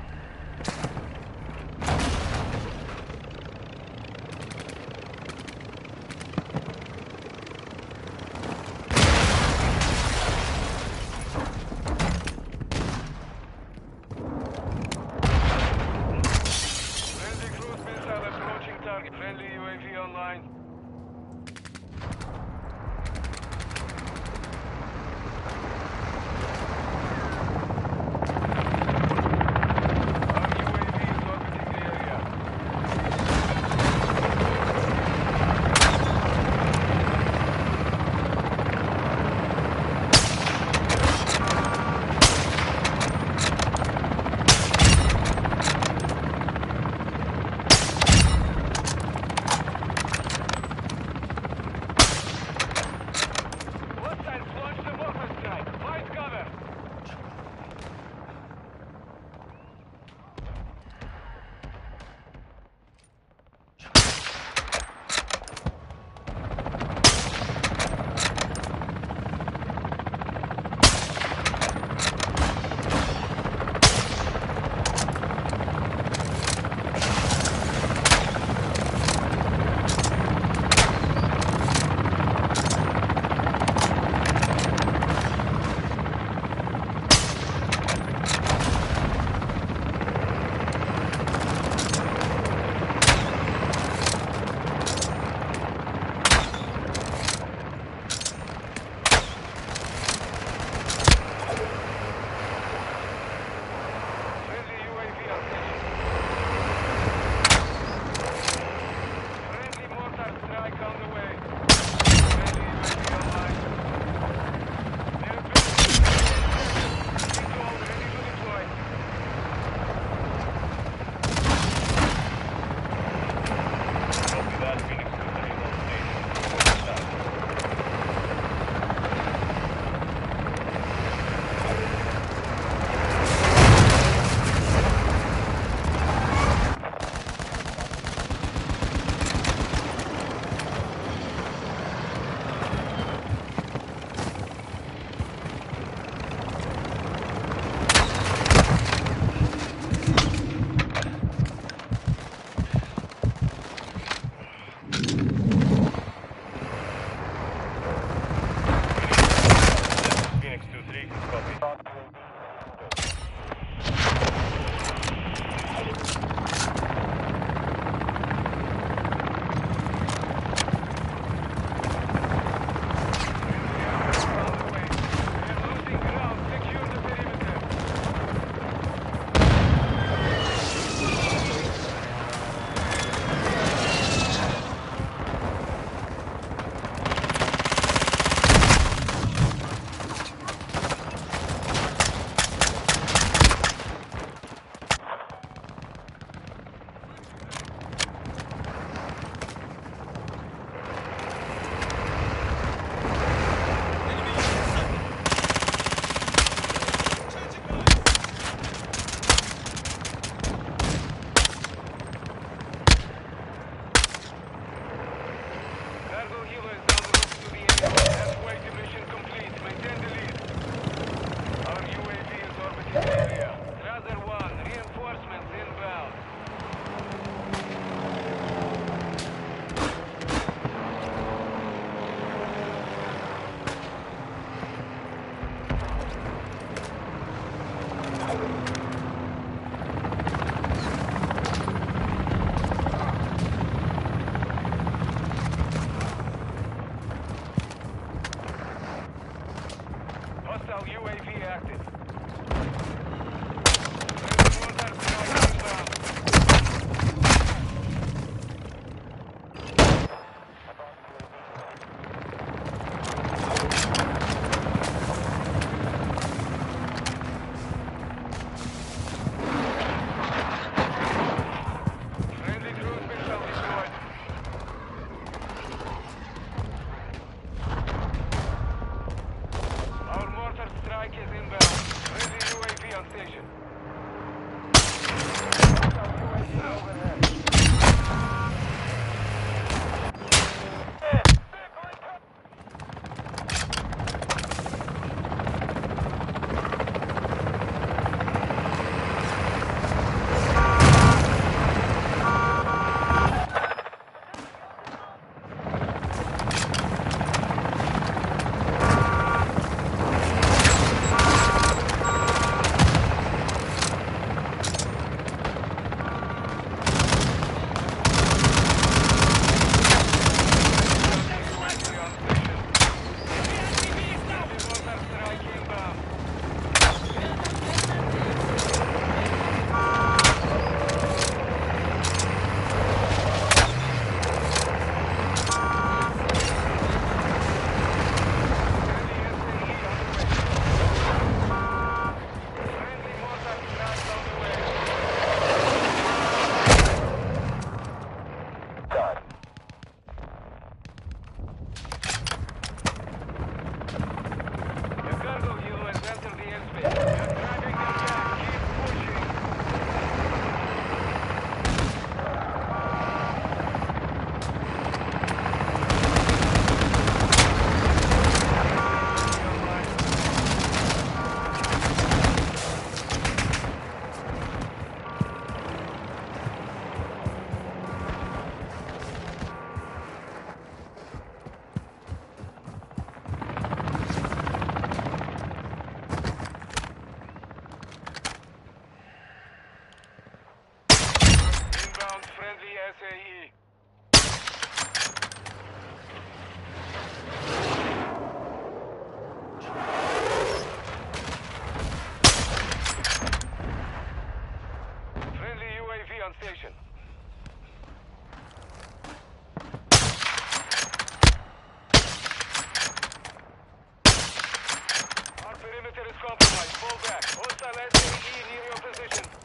perimeter is compromised. Fall back. Hostile SAE near your position.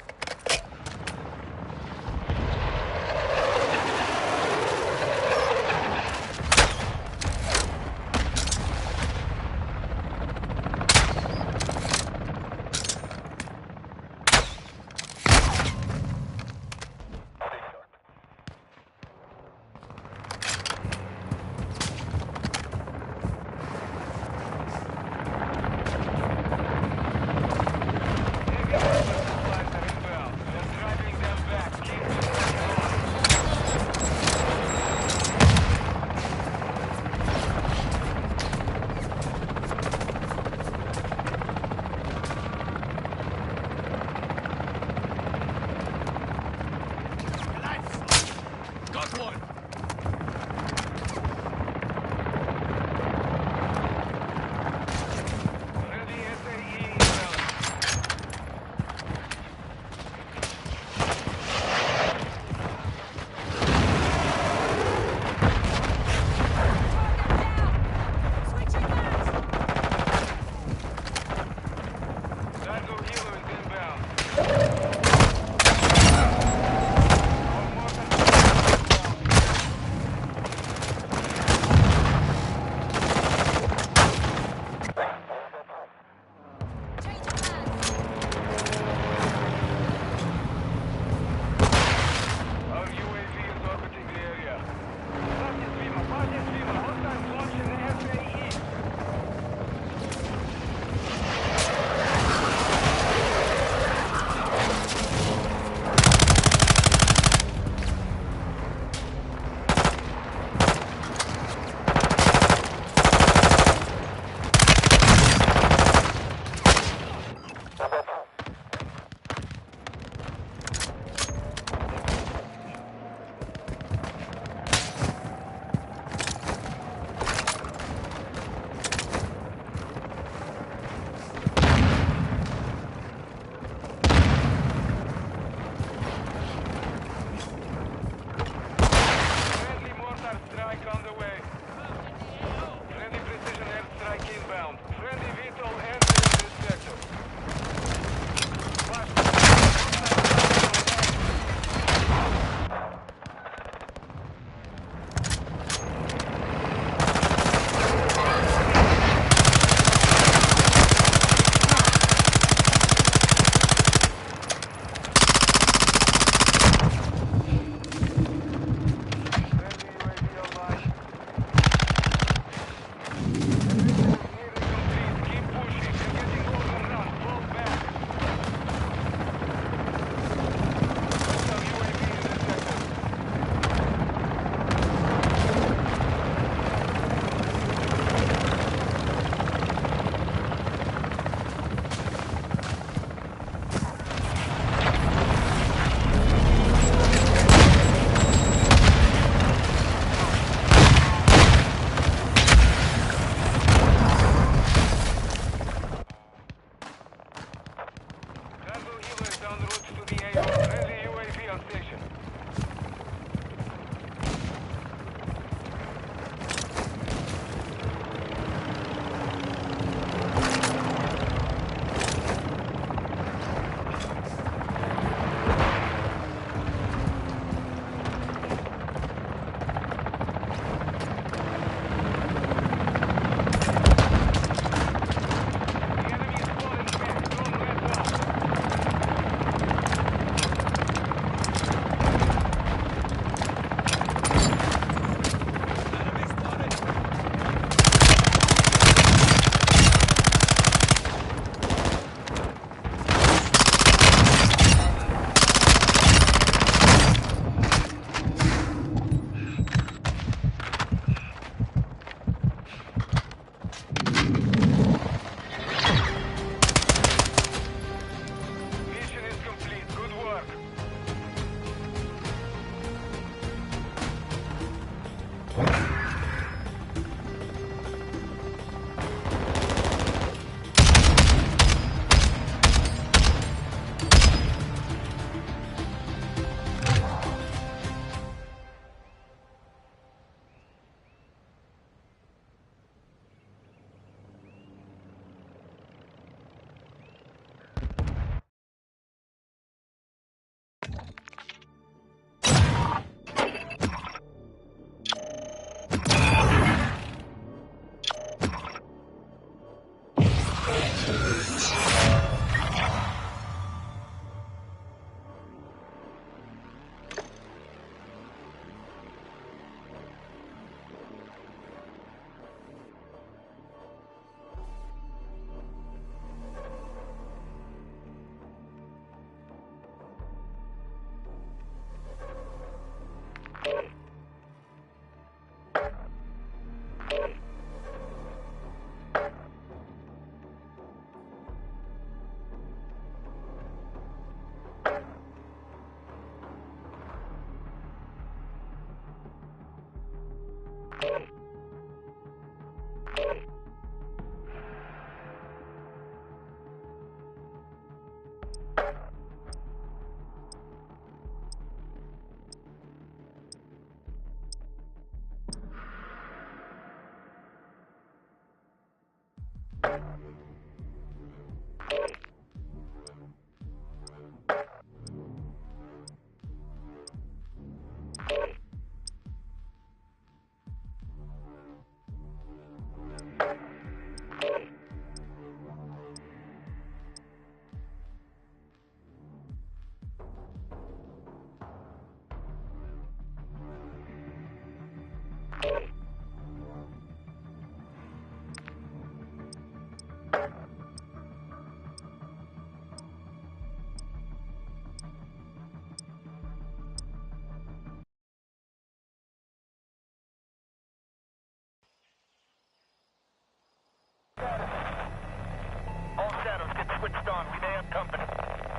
All shadows get switched on. We may have company.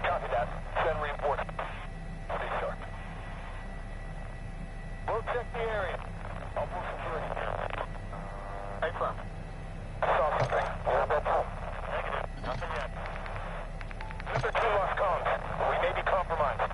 Copy that. Send reinforcements. Stay sharp. We'll check the area. I'll pull security here. Hey, firm. I saw something. You're in that room. Negative. Nothing yet. Number 2 lost comms. We may be compromised.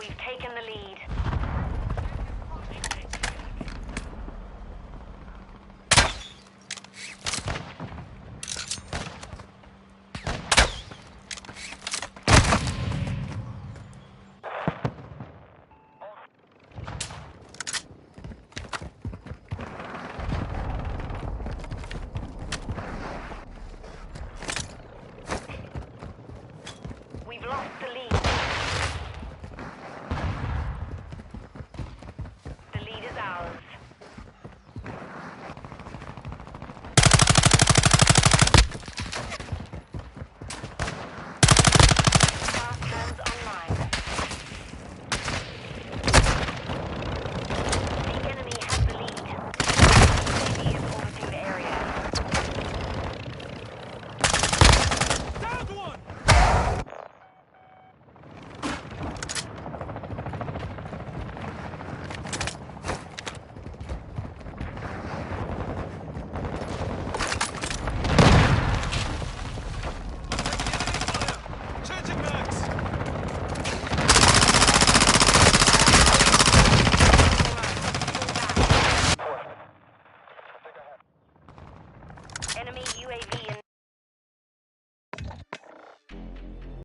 We've taken the lead.